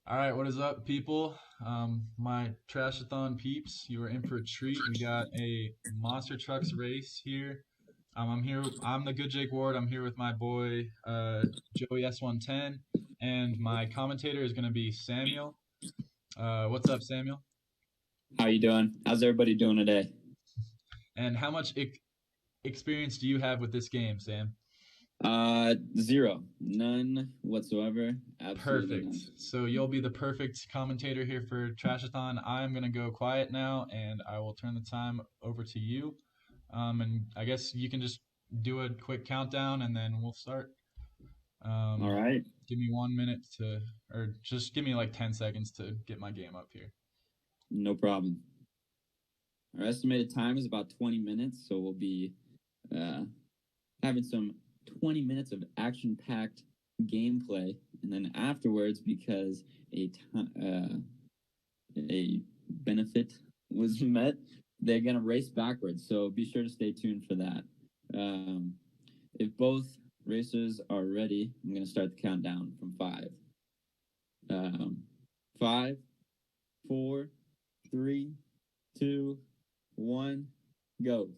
All right, what is up, people? My Trashathon peeps, you are in for a treat. We got a monster trucks race here. I'm here. I'm the Good Jake Ward. I'm here with my boy JoeyS110, and my commentator is going to be Samuel. What's up, Samuel? How you doing? How's everybody doing today? And how much experience do you have with this game, Sam? Zero. None whatsoever. Absolutely Perfect. none. So you'll be the perfect commentator here for Trashathon. I'm gonna go quiet now, and I will turn the time over to you. And I guess you can just do a quick countdown, and then we'll start. All Um, right. Give me 1 minute or just give me like 10 seconds to get my game up here. No problem. Our estimated time is about 20 minutes, so we'll be uh, having some 20 minutes of action-packed gameplay, and then afterwards, because a benefit was met, they're gonna race backwards. So be sure to stay tuned for that. Um, if both racers are ready, I'm gonna start the countdown from five. Um, Five, four, three, two, one, go.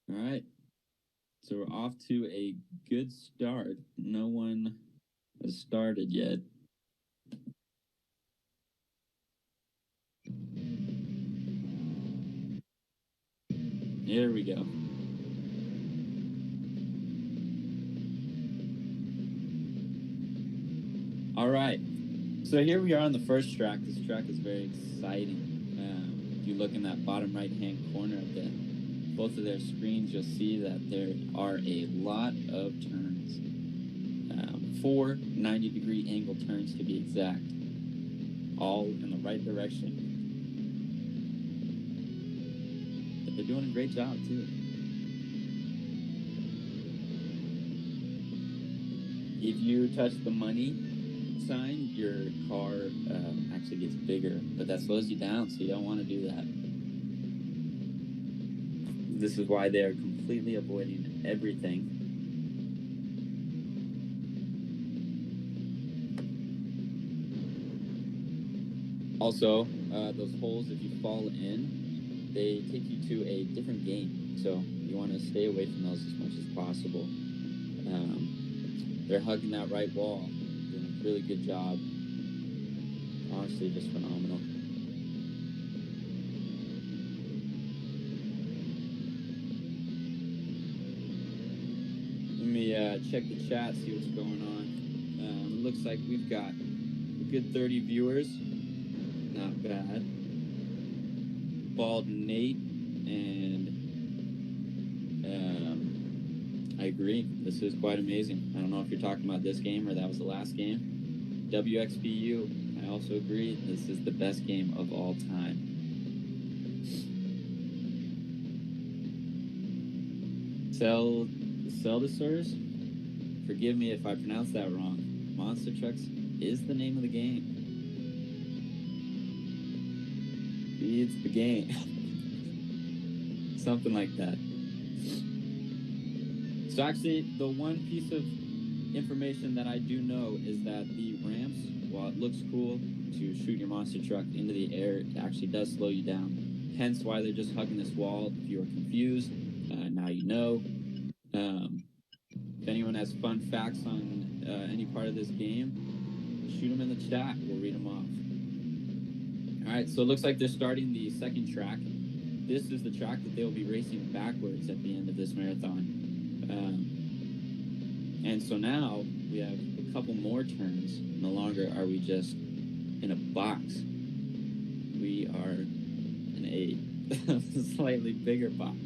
All right. So we're off to a good start. No one has started yet. Here we go. All right. So here we are on the first track. This track is very exciting. If you look in that bottom right-hand corner of both of their screens, you'll see that there are a lot of turns. Four 90-degree angle turns to be exact, all in the right direction. They're doing a great job too. If you touch the money sign, your car actually gets bigger, but that slows you down, so you don't want to do that. This is why they are completely avoiding everything. Also, those holes, if you fall in, they take you to a different game. So you want to stay away from those as much as possible. They're hugging that right wall, doing a really good job. Honestly, just phenomenal. Let me check the chat, see what's going on. It looks like we've got a good 30 viewers. Not bad. Bald Nate and I agree. This is quite amazing. I don't know if you're talking about this game or that was the last game. WXPU, I also agree. This is the best game of all time. Celdisors, forgive me if I pronounced that wrong. Monster Trucks is the name of the game. It's the game. Something like that. So actually, the one piece of information that I do know is that the ramps, while it looks cool to shoot your monster truck into the air, it actually does slow you down. Hence why they're just hugging this wall. If you are confused, now you know. If anyone has fun facts on any part of this game, shoot them in the chat. We'll read them off. All right, so it looks like they're starting the second track. This is the track that they'll be racing backwards at the end of this marathon. And so now we have a couple more turns. No longer are we just in a box. We are in a slightly bigger box.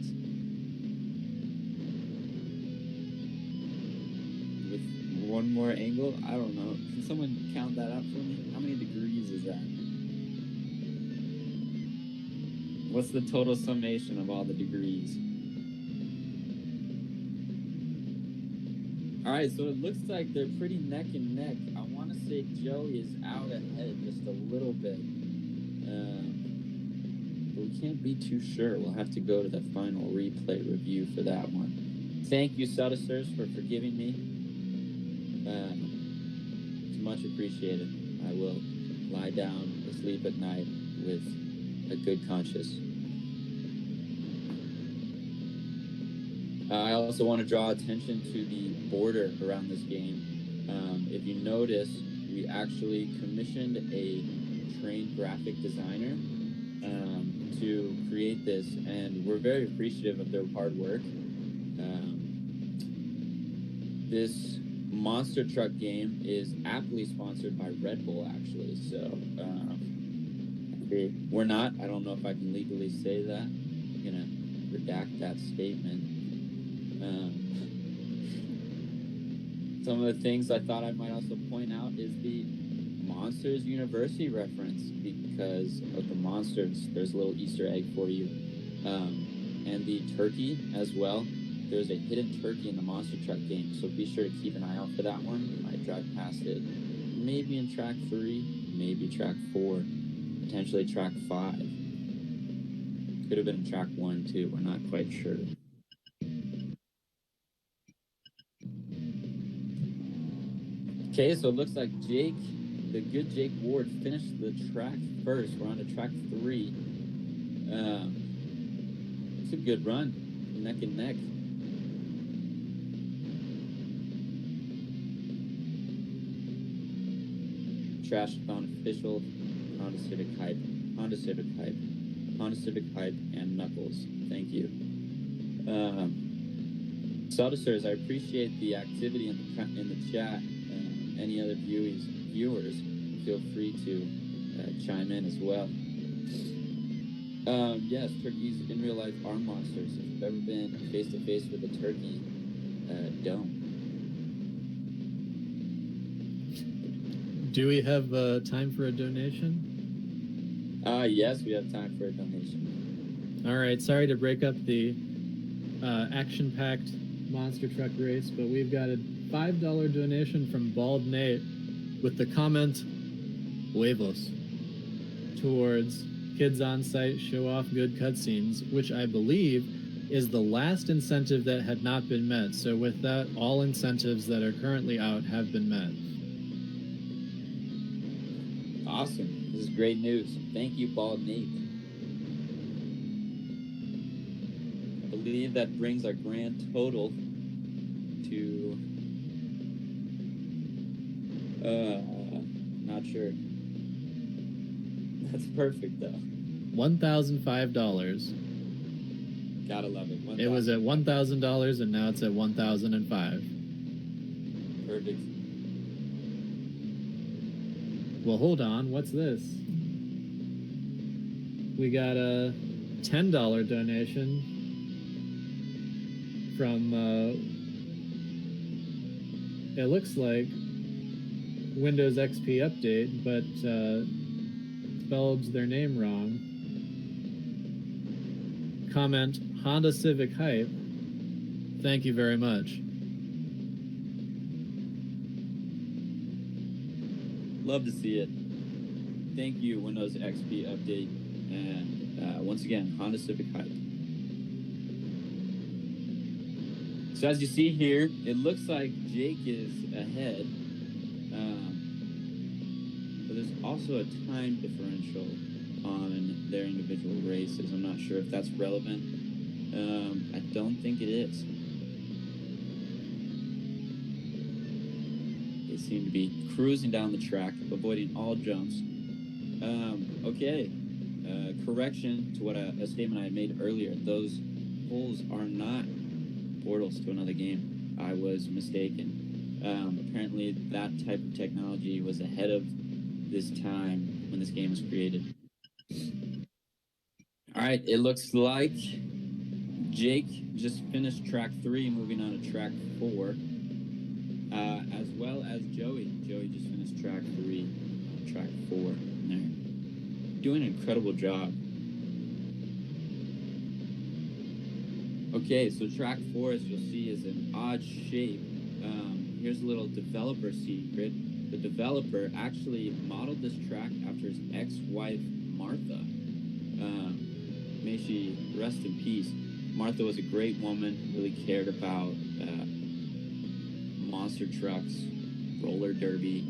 With one more angle, I don't know. Can someone count that up for me? How many degrees is that? What's the total summation of all the degrees? All right, so it looks like they're pretty neck and neck. I want to say Joey is out ahead just a little bit. But we can't be too sure. We'll have to go to the final replay review for that one. Thank you, Celdisors, for forgiving me. much appreciated. I will lie down to sleep at night with a good conscience. I also want to draw attention to the border around this game. If you notice, we actually commissioned a trained graphic designer to create this, and we're very appreciative of their hard work. This monster truck game is aptly sponsored by Red Bull, actually. So we're not. I don't know if I can legally say that. I'm gonna redact that statement. Some of the things I thought I might also point out is the Monsters University reference, because of the monsters. There's a little Easter egg for you. And the turkey as well. There's a hidden turkey in the monster truck game, so be sure to keep an eye out for that one. You might drive past it, maybe in track 3, maybe track 4, potentially track 5. Could have been in track 1 too, we're not quite sure. Okay, so it looks like Jake, the good Jake Ward, finished the track first. We're on to track 3. It's a good run, neck and neck. Trashathon official, Honda Civic Hype, Honda Civic Hype, Honda Civic Hype, and Knuckles. Thank you. Soldicers, I appreciate the activity in the chat. Any other viewers, feel free to chime in as well. Yes, turkeys in real life are monsters. If you've ever been face to face with a turkey, don't. Do we have time for a donation? Yes, we have time for a donation. All right, sorry to break up the action-packed monster truck race, but we've got a $5 donation from Bald Nate with the comment, huevos, towards Kids on Site show off good cutscenes, which I believe is the last incentive that had not been met. So with that, all incentives that are currently out have been met. Awesome. This is great news. Thank you, Bald Nate. I believe that brings our grand total to not sure. That's perfect though. $1,005. Gotta love it. It was at $1,000 and now it's at $1,005. Perfect. Well, hold on. What's this? We got a $10 donation from, it looks like Windows XP update, but spelled their name wrong. Comment, Honda Civic Hype. Thank you very much. Love to see it. Thank you, Windows XP update, and once again, Honda Civic Hype. So as you see here, it looks like Jake is ahead, but there's also a time differential on their individual races. I'm not sure if that's relevant. I don't think it is. They seem to be cruising down the track, avoiding all jumps. Okay. Correction to what a statement I made earlier. Those holes are not portals to another game. I was mistaken. Apparently that type of technology was ahead of this time when this game was created. Alright, it looks like Jake just finished track 3, moving on to track 4. As well as Joey. Joey just finished track 3, track 4. And they're doing an incredible job. Okay, so track 4, as you'll see, is an odd shape. Here's a little developer secret. The developer actually modeled this track after his ex-wife, Martha. May she rest in peace. Martha was a great woman, really cared about monster trucks, roller derby,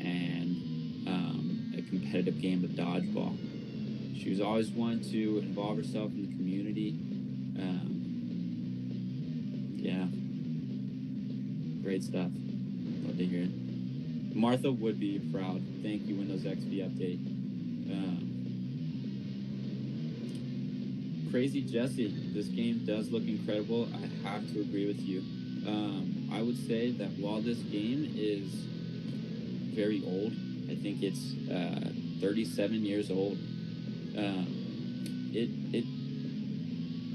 and a competitive game of dodgeball. She was always one to involve herself in the community. Yeah, great stuff. Love to hear it. Martha would be proud. Thank you, Windows XP Update. Crazy Jesse, this game does look incredible. I have to agree with you. I would say that while this game is very old, I think it's 37 years old.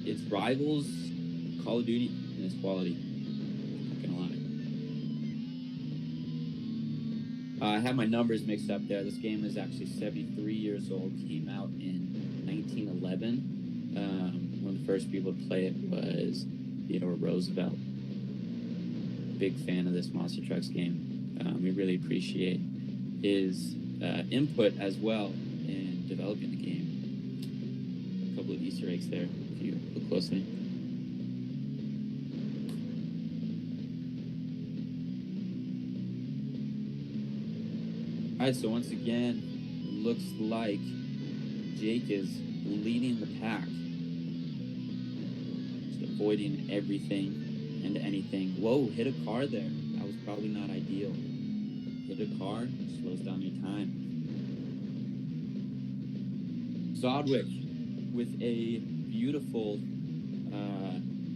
It rivals Call of Duty in its quality. Not gonna lie. I have my numbers mixed up there. This game is actually 73 years old. Came out in 1911. One of the first people to play it was Theodore Roosevelt. Big fan of this Monster Trucks game. We really appreciate his input as well in developing the game. A couple of Easter eggs there if you look closely. Alright, so once again, looks like Jake is leading the pack. Just avoiding everything and anything. Whoa, hit a car there. That was probably not ideal. Hit a car, slows down your time. Zodwick with a beautiful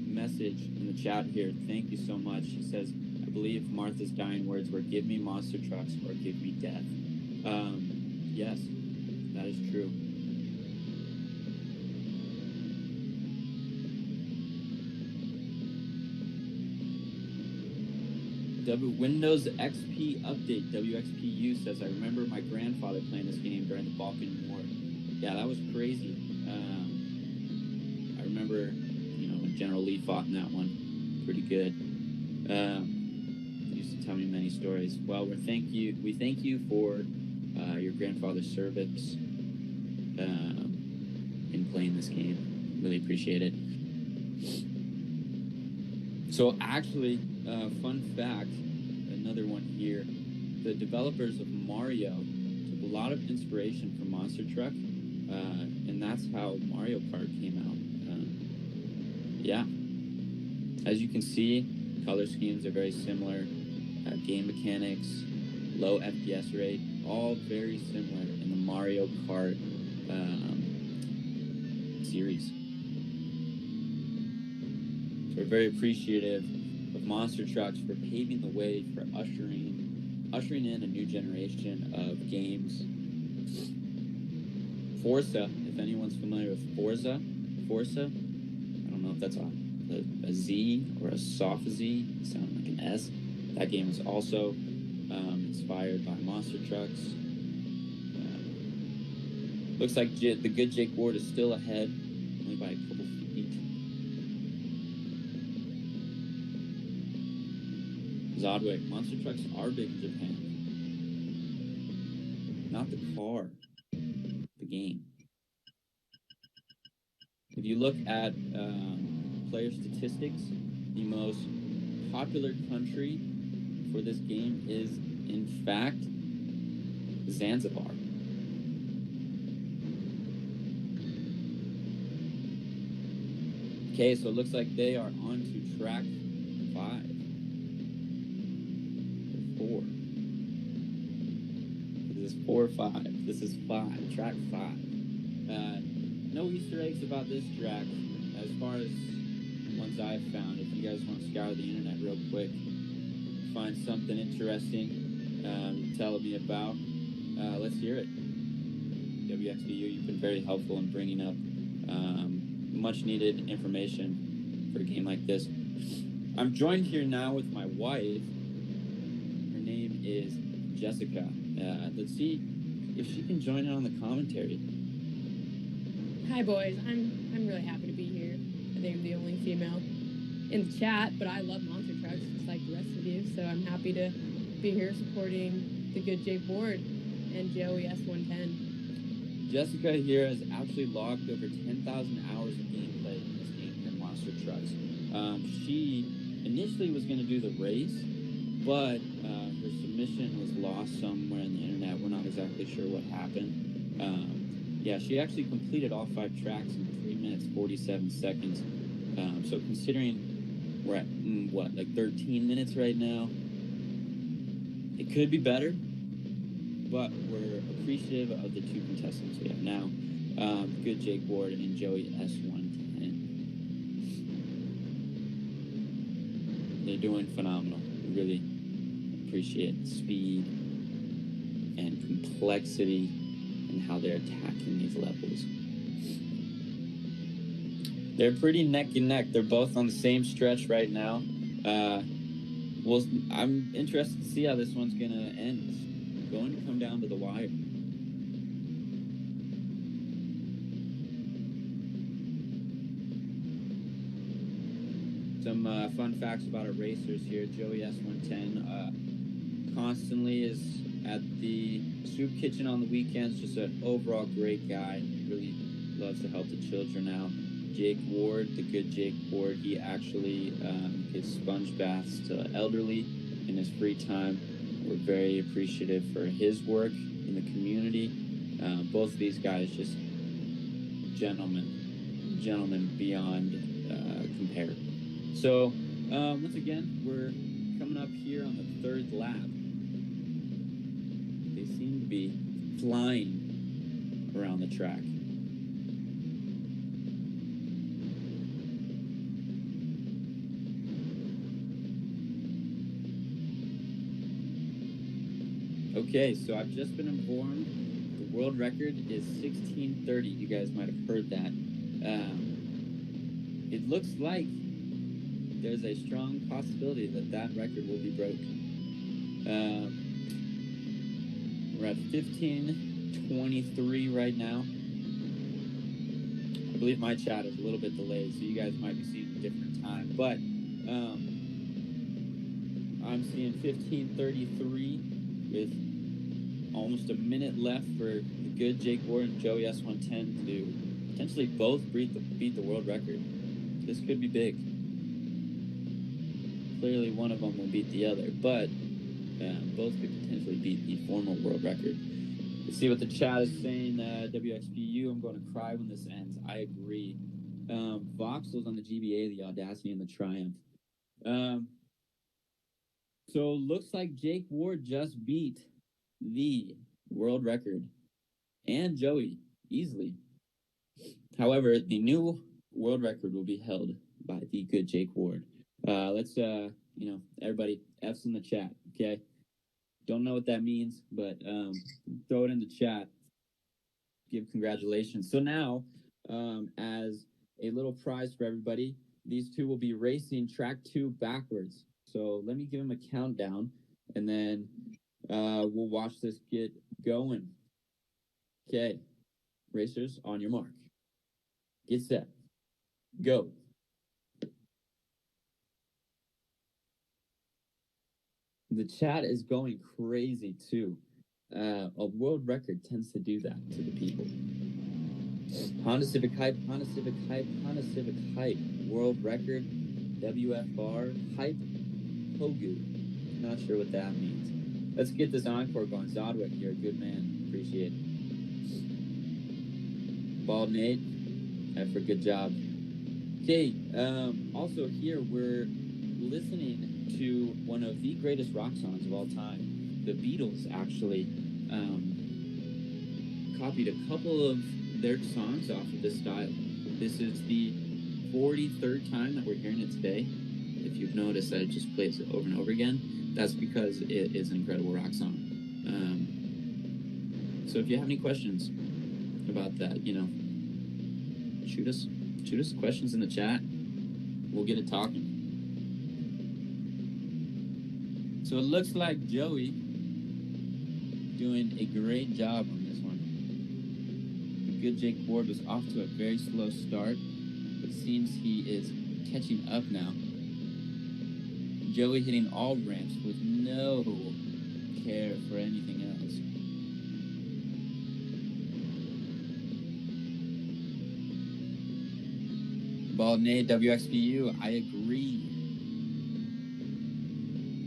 message in the chat here. Thank you so much. He says, I believe Martha's dying words were, give me monster trucks or give me death. Yes, that is true. Windows XP Update, WXPU says, I remember my grandfather playing this game during the Balkan War. Yeah, that was crazy. I remember, when General Lee fought in that one. Pretty good. He used to tell me many stories. Well, we thank you for your grandfather's service in playing this game. Really appreciate it. So actually, fun fact, another one here. The developers of Mario took a lot of inspiration from Monster Truck, and that's how Mario Kart came out. Yeah. As you can see, color schemes are very similar. Game mechanics, low FPS rate, all very similar in the Mario Kart series. So we're very appreciative of Monster Trucks for paving the way for ushering in a new generation of games. Forza, if anyone's familiar with Forza, I don't know if that's a Z or a soft Z, sounding like an S. That game is also inspired by Monster Trucks. Looks like the good Jake Ward is still ahead, only by a couple feet. Zodwick, Monster Trucks are big in Japan. Not the car, the game. If you look at player statistics, the most popular country for this game is, in fact, Zanzibar. Okay, so it looks like they are on to track 5. 4. This is 4 or 5. This is 5. Track 5. No Easter eggs about this track as far as ones I've found. If you guys want to scour the internet real quick, find something interesting to tell me about, let's hear it. WXBU, you've been very helpful in bringing up much needed information for a game like this. I'm joined here now with my wife. Her name is Jessica. Let's see if she can join in on the commentary. Hi boys, I'm really happy to be here. I think I'm the only female in the chat, but I love monster trucks just like the rest of you, so I'm happy to be here supporting the good Jake Ward and JoeyS110. Jessica here has actually logged over 10,000 hours of gameplay in this game here, Monster Trucks. She initially was going to do the race, but her submission was lost somewhere in the internet. We're not exactly sure what happened. Yeah, she actually completed all 5 tracks in 3 minutes 47 seconds. So considering we're at like 13 minutes right now, it could be better, but we're appreciative of the 2 contestants we have now, Good Jake Ward and JoeyS110. They're doing phenomenal. We really appreciate the speed and complexity and how they're attacking these levels. They're pretty neck and neck. They're both on the same stretch right now. Well, I'm interested to see how this one's gonna end. It's going to come down to the wire. Some fun facts about our racers here. JoeyS110 constantly is at the soup kitchen on the weekends. Just an overall great guy. Really loves to help the children out. Jake Ward, the good Jake Ward, he actually gives sponge baths to elderly in his free time. We're very appreciative for his work in the community. Both of these guys just gentlemen beyond compare. So once again, we're coming up here on the 3rd lap. They seem to be flying around the track. Okay, so I've just been informed the world record is 16:30. You guys might have heard that. It looks like there's a strong possibility that that record will be broken. We're at 15:23 right now. I believe my chat is a little bit delayed, so you guys might be seeing a different time. But I'm seeing 15:33 with almost a minute left for the good Jake Ward and JoeyS110 to potentially both beat the world record. This could be big. Clearly one of them will beat the other, but both could potentially beat the former world record. Let's see what the chat is saying. WXPU, I'm going to cry when this ends. I agree. Voxels on the GBA, the Audacity and the Triumph. So looks like Jake Ward just beat the world record and Joey easily. However, the new world record will be held by the good Jake Ward. Let's everybody F's in the chat, okay? Don't know what that means, but throw it in the chat. Give congratulations. So now, as a little prize for everybody, these two will be racing track 2 backwards. So let me give them a countdown, and then we'll watch this get going. Okay, racers, on your mark. Get set. Go. The chat is going crazy too. A world record tends to do that to the people. Honda Civic Hype, Honda Civic Hype, Honda Civic Hype. World record, WFR, Hype, Pogu. Not sure what that means. Let's get this encore going. Zodwick, you're a good man. Appreciate it. Bald Nate, effort, good job. Okay, also here we're listening to one of the greatest rock songs of all time. The Beatles actually copied a couple of their songs off of this style. This is the 43rd time that we're hearing it today. If you've noticed that it just plays it over and over again, that's because it is an incredible rock song. So if you have any questions about that, shoot us questions in the chat. We'll get it talking. So it looks like Joey doing a great job on this one. The good Jake Ward was off to a very slow start, but seems he is catching up now. Joey hitting all ramps with no care for anything else. Bald Nate, WXPU, I agree.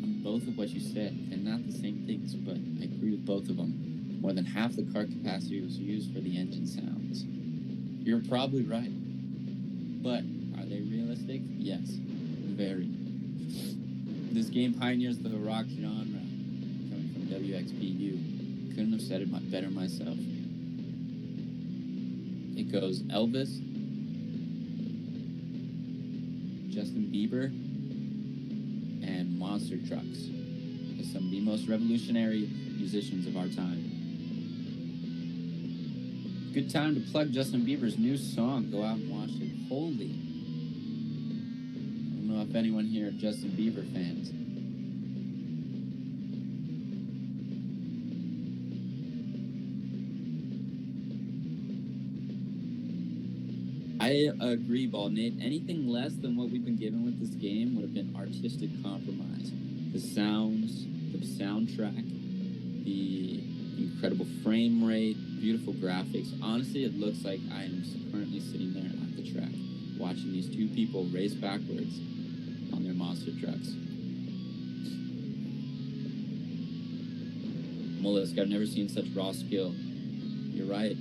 I'm both of what you said. They're not the same things, but I agree with both of them. More than half the car capacity was used for the engine sounds. You're probably right. But are they realistic? Yes. Very. This game pioneers the rock genre, coming from WXPU. Couldn't have said it better myself. It goes Elvis, Justin Bieber, and monster trucks as some of the most revolutionary musicians of our time. Good time to plug Justin Bieber's new song. Go out and watch it. Holy. I don't know if anyone here are Justin Bieber fans. I agree, Bald Nate. Anything less than what we've been given with this game would have been artistic compromise. The sounds, the soundtrack, the incredible frame rate, beautiful graphics. Honestly, it looks like I am currently sitting there at the track, watching these two people race backwards on their monster trucks. Mollusk, I've never seen such raw skill. You're right.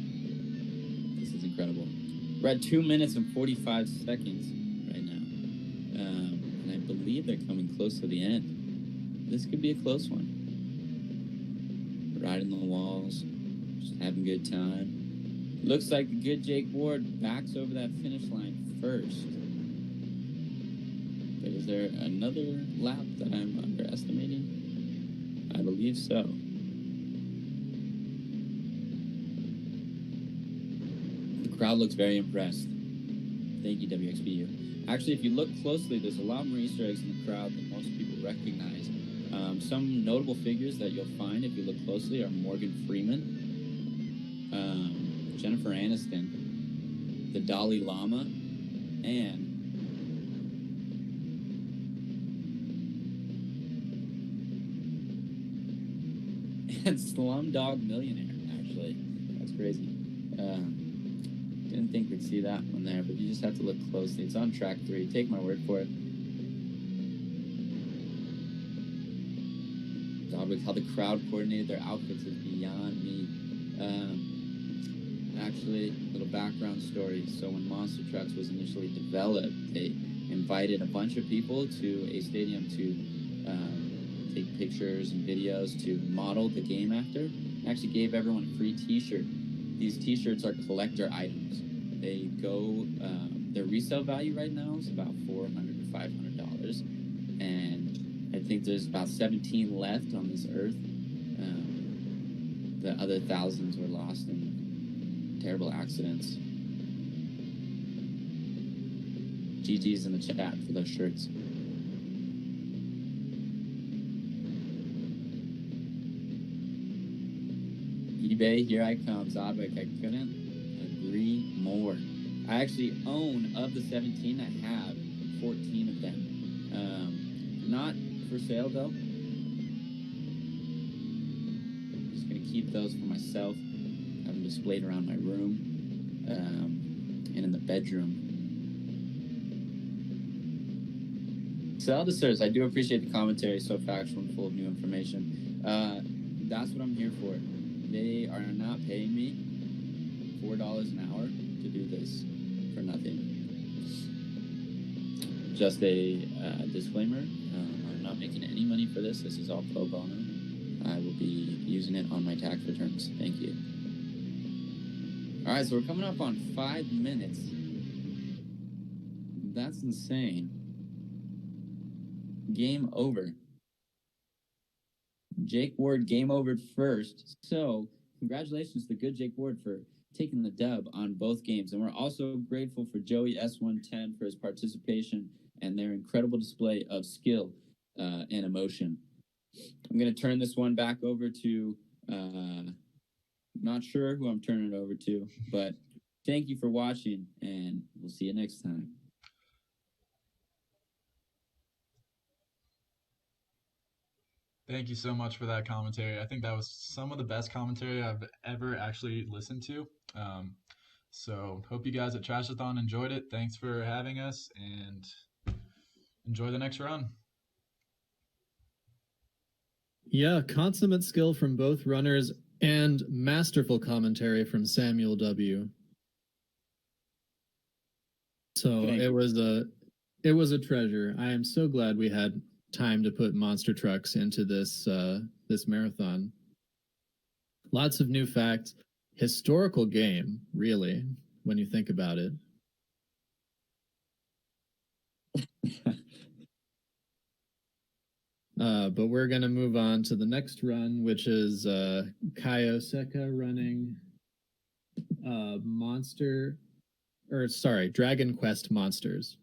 This is incredible. We're at 2 minutes and 45 seconds right now. And I believe they're coming close to the end. This could be a close one. Riding the walls, just having a good time. Looks like the good Jake Ward backs over that finish line first. But is there another lap that I'm underestimating? I believe so. The crowd looks very impressed. Thank you, WXPU. Actually, if you look closely, there's a lot more Easter eggs in the crowd than most people recognize. Some notable figures that you'll find if you look closely are Morgan Freeman, Jennifer Aniston, the Dalai Lama, and Slumdog Millionaire, actually. That's crazy. Didn't think we'd see that one there, but you just have to look closely. It's on track 3. Take my word for it. How the crowd coordinated their outfits is beyond me. Actually, little background story. So when Monster Trucks was initially developed, they invited a bunch of people to a stadium to take pictures and videos to model the game after. Actually gave everyone a free t-shirt. These t-shirts are collector items. They go, their resale value right now is about $400 to $500. And I think there's about 17 left on this earth. The other thousands were lost in terrible accidents. GG's in the chat for those shirts. eBay, here I come, Zodwick. I couldn't agree more. I actually own, of the 17, I have 14 of them. Not for sale though. Just gonna keep those for myself. Have them displayed around my room and in the bedroom. So, Eldesters, I do appreciate the commentary, so factual and full of new information. That's what I'm here for. They are not paying me $4 an hour to do this for nothing. Just a disclaimer. I'm not making any money for this. This is all pro bono. I will be using it on my tax returns. Thank you. All right, so we're coming up on 5 minutes. That's insane. Game over. Jake Ward game over first. So congratulations to good Jake Ward for taking the dub on both games. And we're also grateful for JoeyS110 for his participation and their incredible display of skill and emotion. I'm going to turn this one back over to, not sure who I'm turning it over to, but thank you for watching, and we'll see you next time. Thank you so much for that commentary. I think that was some of the best commentary I've ever actually listened to. So hope you guys at Trashathon enjoyed it. Thanks for having us, and enjoy the next run. Yeah, consummate skill from both runners and masterful commentary from Samuel W. So Thank it you. was a treasure. I am so glad we had time to put monster trucks into this marathon. Lots of new facts. Historical game, really, when you think about it. But we're going to move on to the next run, which is Kaioseka running Dragon Quest Monsters.